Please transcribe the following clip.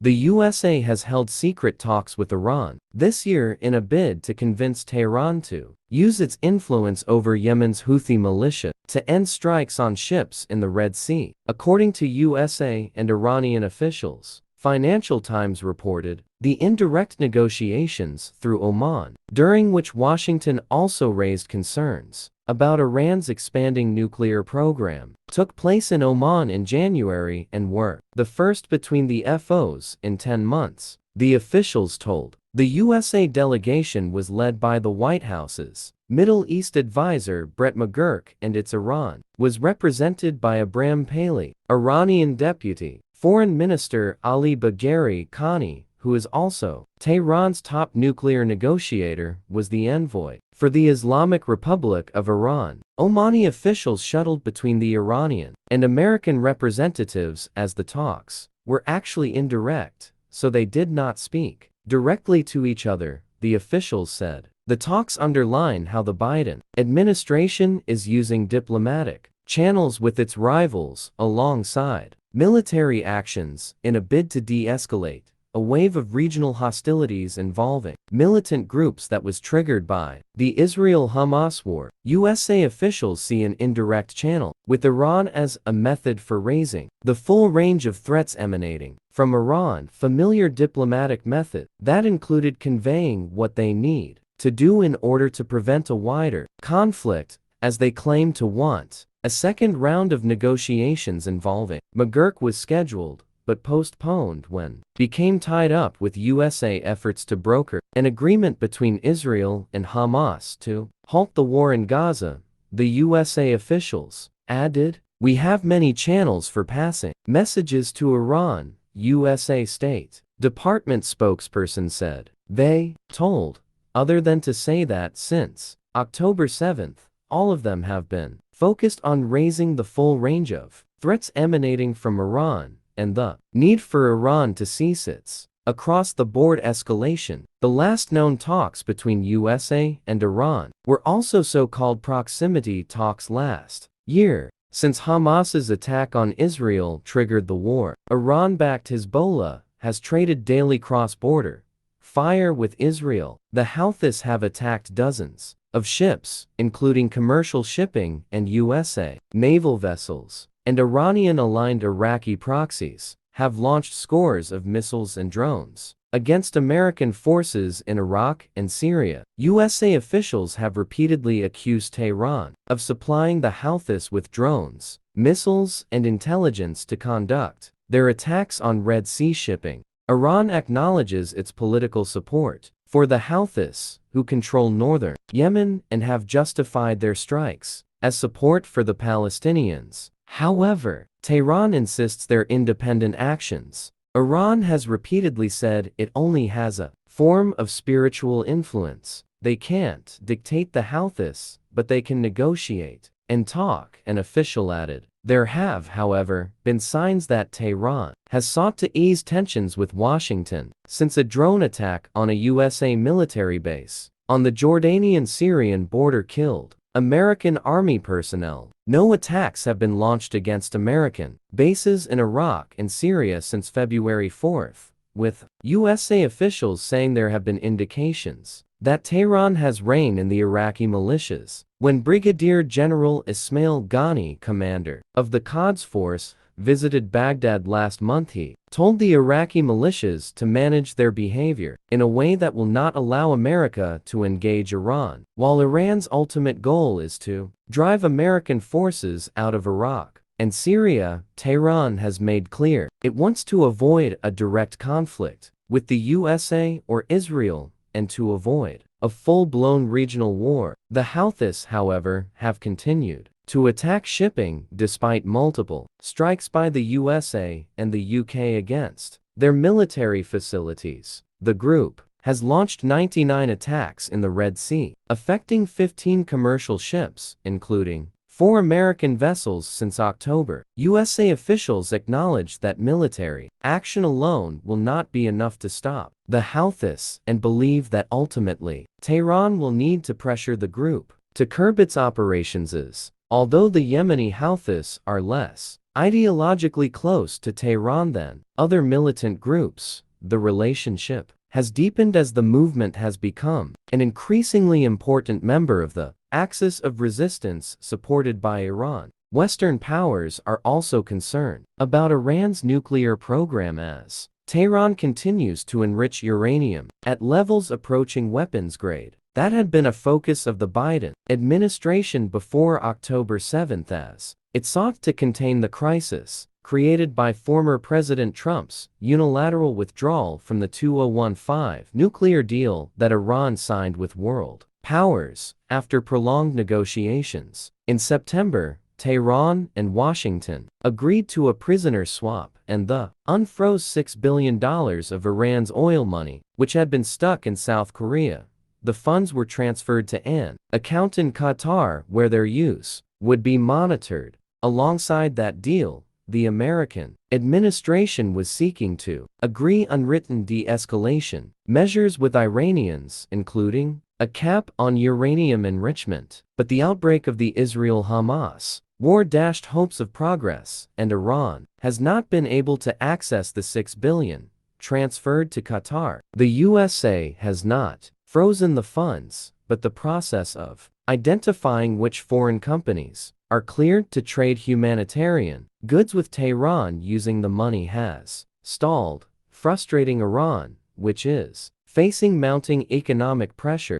The USA has held secret talks with Iran this year in a bid to convince Tehran to use its influence over Yemen's Houthi militia to end strikes on ships in the Red Sea, according to USA and Iranian officials. Financial Times reported the indirect negotiations through Oman, during which Washington also raised concerns about Iran's expanding nuclear program, took place in Oman in January and were the first between the FOs in 10 months, the officials told. The USA delegation was led by the White House's Middle East advisor Brett McGurk, and its Iran was represented by Ibrahim Paley, Iranian deputy Foreign Minister Ali Bagheri Khani, who is also Tehran's top nuclear negotiator, was the envoy for the Islamic Republic of Iran. Omani officials shuttled between the Iranian and American representatives as the talks were actually indirect, so they did not speak directly to each other, the officials said. The talks underline how the Biden administration is using diplomatic channels with its rivals alongside military actions in a bid to de-escalate a wave of regional hostilities involving militant groups that was triggered by the Israel-Hamas war. USA officials see an indirect channel with Iran as a method for raising the full range of threats emanating from Iran, familiar diplomatic method that included conveying what they need to do in order to prevent a wider conflict, as they claim to want. A second round of negotiations involving McGurk was scheduled, but postponed when became tied up with USA efforts to broker an agreement between Israel and Hamas to halt the war in Gaza. The USA officials added, "We have many channels for passing messages to Iran," USA State Department spokesperson said. They told, other than to say that since October 7th, all of them have been focused on raising the full range of threats emanating from Iran and the need for Iran to cease its across-the-board escalation. The last known talks between USA and Iran were also so-called proximity talks last year. Since Hamas's attack on Israel triggered the war, Iran-backed Hezbollah has traded daily cross-border fire with Israel. The Houthis have attacked dozens of ships, including commercial shipping and USA naval vessels, and Iranian-aligned Iraqi proxies have launched scores of missiles and drones against American forces in Iraq and Syria. USA officials have repeatedly accused Tehran of supplying the Houthis with drones, missiles, and intelligence to conduct their attacks on Red Sea shipping. Iran acknowledges its political support for the Houthis, who control northern Yemen and have justified their strikes as support for the Palestinians. However, Tehran insists they're independent actions. Iran has repeatedly said it only has a form of spiritual influence. They can't dictate the Houthis, but they can negotiate and talk, an official added. There have, however, been signs that Tehran has sought to ease tensions with Washington since a drone attack on a USA military base on the Jordanian-Syrian border killed American Army personnel. No attacks have been launched against American bases in Iraq and Syria since February 4th, with USA officials saying there have been indications that Tehran has rein in the Iraqi militias. When Brigadier General Ismail Ghani, commander of the Quds Force, visited Baghdad last month, he told the Iraqi militias to manage their behavior in a way that will not allow America to engage Iran, while Iran's ultimate goal is to drive American forces out of Iraq and Syria. Tehran has made clear it wants to avoid a direct conflict with the USA or Israel and to avoid a full-blown regional war. The Houthis, however, have continued to attack shipping despite multiple strikes by the USA and the UK against their military facilities. The group has launched 99 attacks in the Red Sea, affecting 15 commercial ships, including 4 American vessels since October. USA officials acknowledge that military action alone will not be enough to stop the Houthis and believe that ultimately Tehran will need to pressure the group to curb its operations. Although the Yemeni Houthis are less ideologically close to Tehran than other militant groups. The relationship has deepened as the movement has become an increasingly important member of the axis of resistance supported by Iran. Western powers are also concerned about Iran's nuclear program as Tehran continues to enrich uranium at levels approaching weapons grade. That had been a focus of the Biden administration before October 7 as it sought to contain the crisis created by former President Trump's unilateral withdrawal from the 2015 nuclear deal that Iran signed with world powers after prolonged negotiations. In September, Tehran and Washington agreed to a prisoner swap and the unfroze $6 billion of Iran's oil money, which had been stuck in South Korea. The funds were transferred to an account in Qatar where their use would be monitored. Alongside that deal, the American administration was seeking to agree unwritten de-escalation measures with Iranians, including a cap on uranium enrichment. But the outbreak of the Israel-Hamas war dashed hopes of progress, and Iran has not been able to access the $6 billion transferred to Qatar. The USA has not frozen the funds, but the process of identifying which foreign companies are cleared to trade humanitarian goods with Tehran using the money has stalled, frustrating Iran, which is facing mounting economic pressure.